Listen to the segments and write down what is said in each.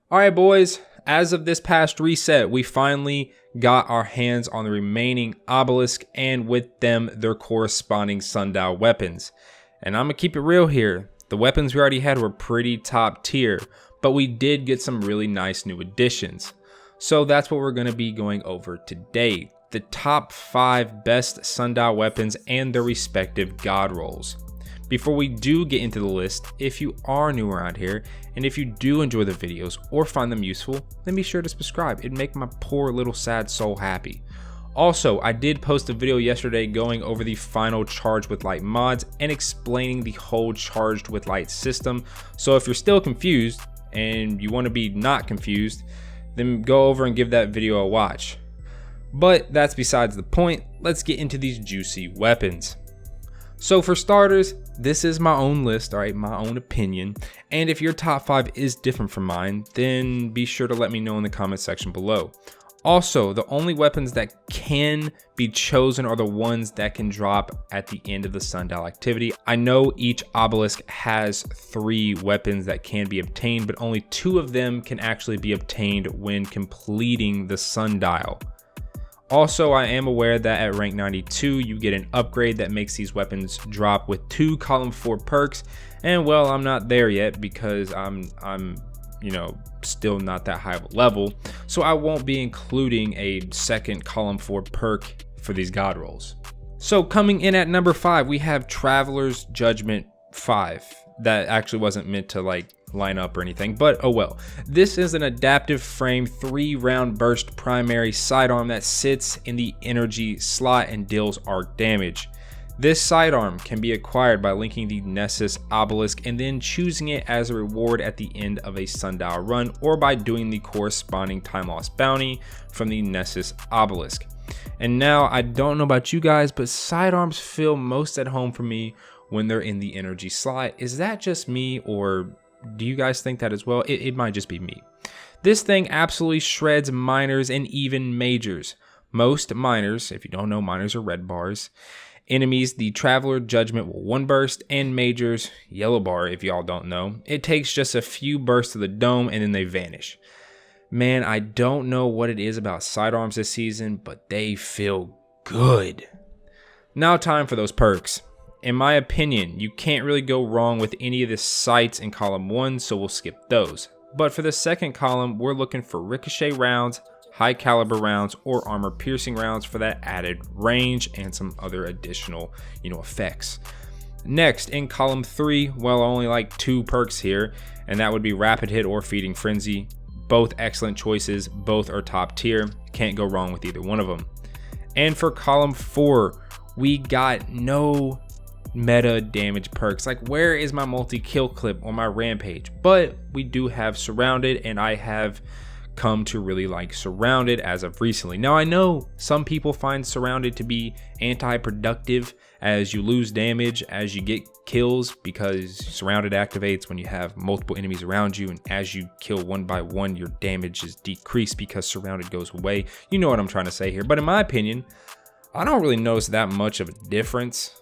Alright boys, as of this past reset, we finally got our hands on the remaining Obelisk and with them their corresponding Sundial Weapons. And I'm gonna keep it real here, the weapons we already had were pretty top tier, but we did get some really nice new additions. So that's what we're gonna be going over today, the top 5 best Sundial Weapons and their respective god rolls. Before we do get into the list, if you are new around here, and if you do enjoy the videos or find them useful, then be sure to subscribe. It'd make my poor little sad soul happy. Also, I did post a video yesterday going over the final Charged with Light mods and explaining the whole Charged with Light system. So if you're still confused and you want to be not confused, then go over and give that video a watch. But that's besides the point. Let's get into these juicy weapons. So for starters, this is my own list, alright, my own opinion, and if your top 5 is different from mine, then be sure to let me know in the comment section below. Also, the only weapons that can be chosen are the ones that can drop at the end of the Sundial activity. I know each Obelisk has 3 weapons that can be obtained, but only 2 of them can actually be obtained when completing the Sundial. Also, I am aware that at rank 92, you get an upgrade that makes these weapons drop with 2 column 4 perks. And well, I'm not there yet because I'm still not that high of a level. So I won't be including a second column 4 perk for these god rolls. So coming in at number 5, we have Traveler's Judgment 5. That actually wasn't meant to line up or anything, but oh well. This is an adaptive frame 3-round burst primary sidearm that sits in the energy slot and deals arc damage. This sidearm can be acquired by linking the Nessus Obelisk and then choosing it as a reward at the end of a Sundial run, or by doing the corresponding time loss bounty from the Nessus Obelisk. And now, I don't know about you guys, but sidearms feel most at home for me when they're in the energy slot. Is that just me, or do you guys think that as well? It might just be me. This thing absolutely shreds minors and even majors. Most minors, if you don't know, minors are red bars. Enemies, the Traveler Judgment will 1 burst, and majors, yellow bar if y'all don't know. It takes just a few bursts of the dome and then they vanish. Man, I don't know what it is about sidearms this season, but they feel good. Now time for those perks. In my opinion, you can't really go wrong with any of the sights in column 1, so we'll skip those. But for the second column, we're looking for ricochet rounds, high caliber rounds, or armor piercing rounds for that added range and some other additional, effects. Next, in column 3, well, only 2 perks here, and that would be rapid hit or feeding frenzy. Both excellent choices, both are top tier, can't go wrong with either one of them. And for column 4, we got no meta damage perks. Where is my multi-kill clip or my rampage? But we do have Surrounded, and I have come to really like Surrounded as of recently. Now I know some people find Surrounded to be anti-productive, as you lose damage as you get kills, because Surrounded activates when you have multiple enemies around you, and as you kill one by one, your damage is decreased because Surrounded goes away. You know what I'm trying to say here. But in my opinion, I don't really notice that much of a difference.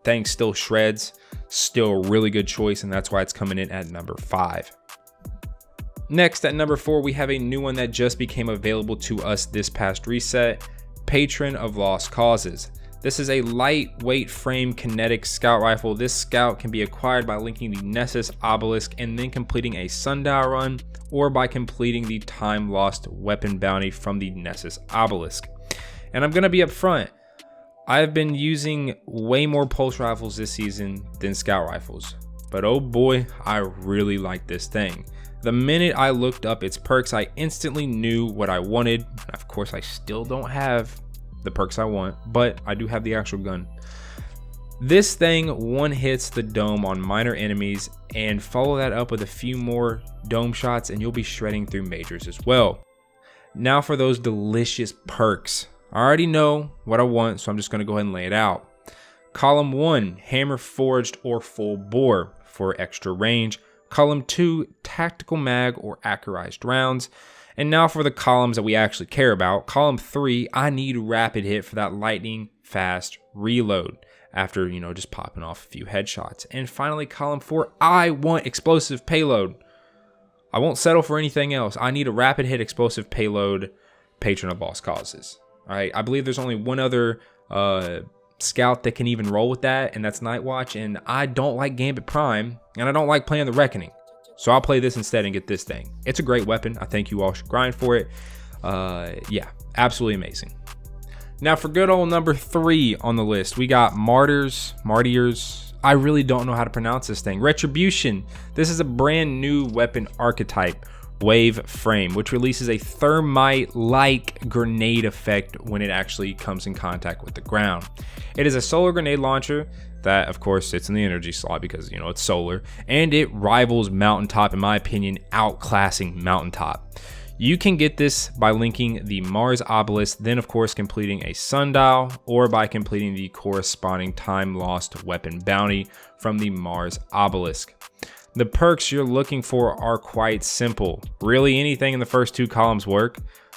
Thing still shreds, still a really good choice, and that's why it's coming in at number 5. Next, at number 4, we have a new one that just became available to us this past reset, Patron of Lost Causes. This is a lightweight frame kinetic scout rifle. This scout can be acquired by linking the Nessus Obelisk and then completing a Sundial run, or by completing the time lost weapon bounty from the Nessus Obelisk. And I'm gonna be upfront, I've been using way more pulse rifles this season than scout rifles, but oh boy, I really like this thing. The minute I looked up its perks, I instantly knew what I wanted. Of course, I still don't have the perks I want, but I do have the actual gun. This thing one hits the dome on minor enemies, and follow that up with a few more dome shots and you'll be shredding through majors as well. Now for those delicious perks. I already know what I want, so I'm just going to go ahead and lay it out. Column 1, Hammer Forged or Full Bore for extra range. Column 2, Tactical Mag or Accurized rounds. And now for the columns that we actually care about. Column 3, I need Rapid Hit for that lightning fast reload after, just popping off a few headshots. And finally, column 4, I want Explosive Payload. I won't settle for anything else. I need a rapid hit explosive payload Patron of Lost Causes. All right, I believe there's only one other scout that can even roll with that, and that's Nightwatch. And I don't like Gambit Prime, and I don't like playing the Reckoning. So I'll play this instead and get this thing. It's a great weapon. I think you all should grind for it. Yeah, absolutely amazing. Now for good old number 3 on the list, we got MARTYR'S. I really don't know how to pronounce this thing. Retribution. This is a brand new weapon archetype, wave frame, which releases a thermite-like grenade effect when it actually comes in contact with the ground. It is a solar grenade launcher that, of course, sits in the energy slot because, you know, it's solar, and it rivals Mountaintop, in my opinion, outclassing Mountaintop. You can get this by linking the Mars Obelisk, then of course completing a Sundial, or by completing the corresponding time lost weapon bounty from the Mars Obelisk. The perks you're looking for are quite simple. Really anything in the first 2 columns work,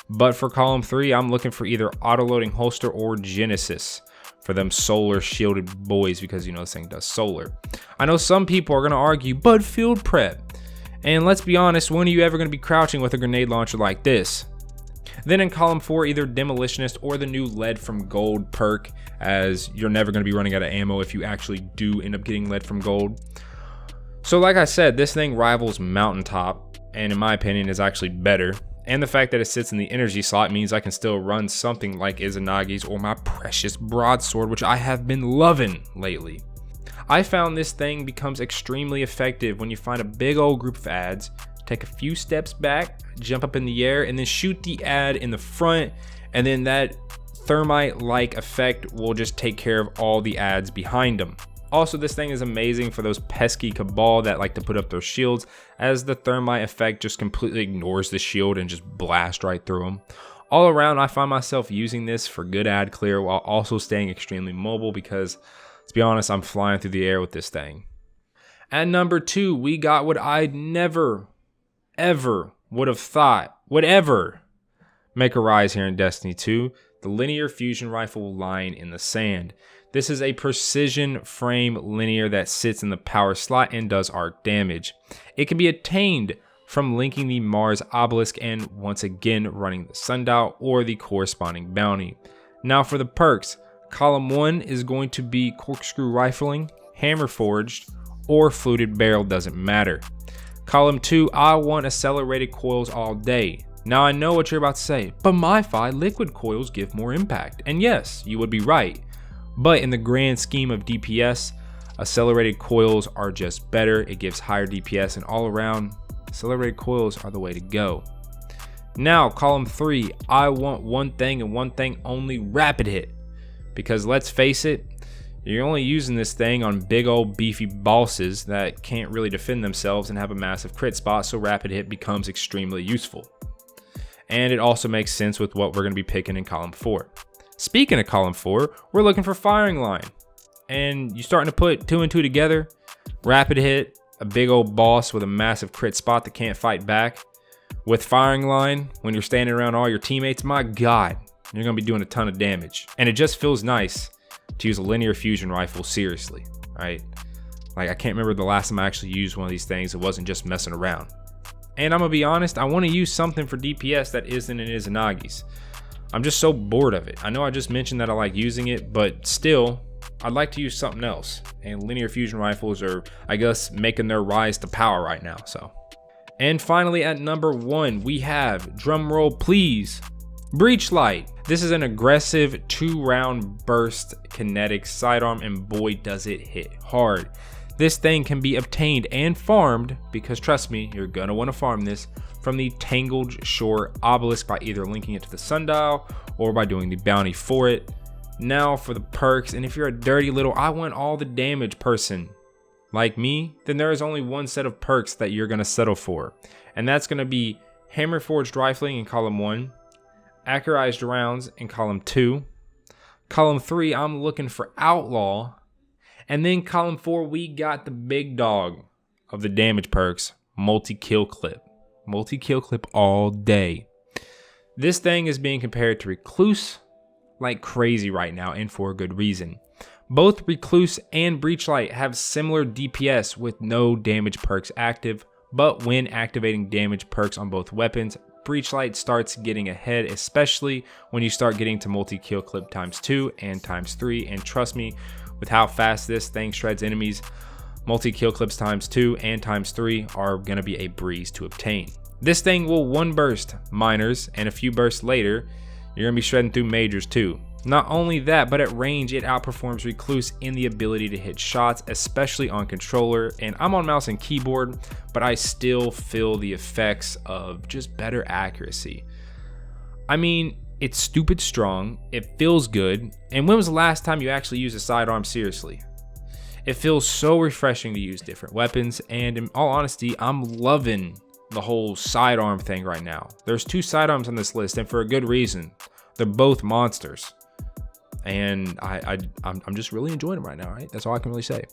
but for column 3 I'm looking for either auto-loading holster or Genesis for them solar shielded boys, because you know this thing does solar. I know some people are going to argue, but field prep. And let's be honest, when are you ever going to be crouching with a grenade launcher like this? Then in column 4, either Demolitionist or the new Lead from Gold perk, as you're never going to be running out of ammo if you actually do end up getting Lead from Gold. So like I said, this thing rivals Mountaintop, and in my opinion is actually better. And the fact that it sits in the energy slot means I can still run something like Izanagi's or my precious broadsword, which I have been loving lately. I found this thing becomes extremely effective when you find a big old group of ads, take a few steps back, jump up in the air, and then shoot the ad in the front, and then that thermite-like effect will just take care of all the ads behind them. Also, this thing is amazing for those pesky Cabal that like to put up their shields, as the thermite effect just completely ignores the shield and just blasts right through them. All around, I find myself using this for good ad clear while also staying extremely mobile because, let's be honest, I'm flying through the air with this thing. At number 2, we got what I'd never, ever would have thought would ever make a rise here in Destiny 2, the Linear Fusion Rifle lying in the sand. This is a precision frame linear that sits in the power slot and does arc damage. It can be attained from linking the Mars Obelisk and once again running the Sundial or the corresponding bounty. Now for the perks, column 1 is going to be corkscrew rifling, hammer forged, or fluted barrel, doesn't matter. Column 2, I want accelerated coils all day. Now I know what you're about to say, but MiFi liquid coils give more impact. And yes, you would be right. But in the grand scheme of DPS, accelerated coils are just better. It gives higher DPS, and all around, accelerated coils are the way to go. Now, column 3, I want one thing and one thing only, rapid hit. Because let's face it, you're only using this thing on big old beefy bosses that can't really defend themselves and have a massive crit spot, so rapid hit becomes extremely useful. And it also makes sense with what we're going to be picking in column 4. Speaking of column 4, we're looking for firing line. And you're starting to put 2 and 2 together. Rapid hit, a big old boss with a massive crit spot that can't fight back. With firing line, when you're standing around all your teammates, my god, you're going to be doing a ton of damage. And it just feels nice to use a linear fusion rifle seriously, right? Like, I can't remember the last time I actually used one of these things. It wasn't just messing around. And I'm going to be honest, I want to use something for DPS that isn't in Izanagi's. I'm just so bored of it. I know I just mentioned that I like using it, but still, I'd like to use something else. And linear fusion rifles are, I guess, making their rise to power right now, so. And finally, at number 1, we have, drumroll please, Breachlight. This is an aggressive 2-round burst kinetic sidearm, and boy does it hit hard. This thing can be obtained and farmed, because trust me, you're gonna want to farm this, from the Tangled Shore Obelisk by either linking it to the Sundial or by doing the bounty for it. Now for the perks, and if you're a dirty little I want all the damage person like me, then there is only one set of perks that you're gonna settle for, and that's gonna be Hammer Forged Rifling in column 1, Accurized Rounds in column 2, column 3 I'm looking for Outlaw, and then column 4 we got the big dog of the damage perks, Multi-Kill Clip. Multi-Kill Clip all day. This thing is being compared to Recluse like crazy right now, and for a good reason. Both Recluse and Breachlight have similar DPS with no damage perks active, but when activating damage perks on both weapons, Breachlight starts getting ahead, especially when you start getting to multi-kill clip ×2 and ×3, and trust me, with how fast this thing shreds enemies, multi-kill clips ×2 and ×3 are going to be a breeze to obtain. This thing will one burst minors, and a few bursts later, you're going to be shredding through majors too. Not only that, but at range, it outperforms Recluse in the ability to hit shots, especially on controller, and I'm on mouse and keyboard, but I still feel the effects of just better accuracy. I mean, it's stupid strong, it feels good, and when was the last time you actually used a sidearm seriously? It feels so refreshing to use different weapons, and in all honesty, I'm loving the whole sidearm thing right now. There's 2 sidearms on this list, and for a good reason. They're both monsters. And I'm just really enjoying them right now, right? That's all I can really say.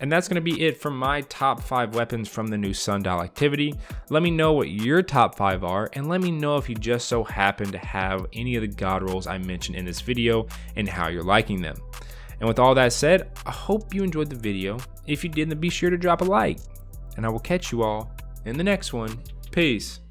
And that's going to be it for my top 5 weapons from the new Sundial activity. Let me know what your top 5 are, and let me know if you just so happen to have any of the god rolls I mentioned in this video and how you're liking them. And with all that said, I hope you enjoyed the video. If you did, then be sure to drop a like. And I will catch you all in the next one. Peace.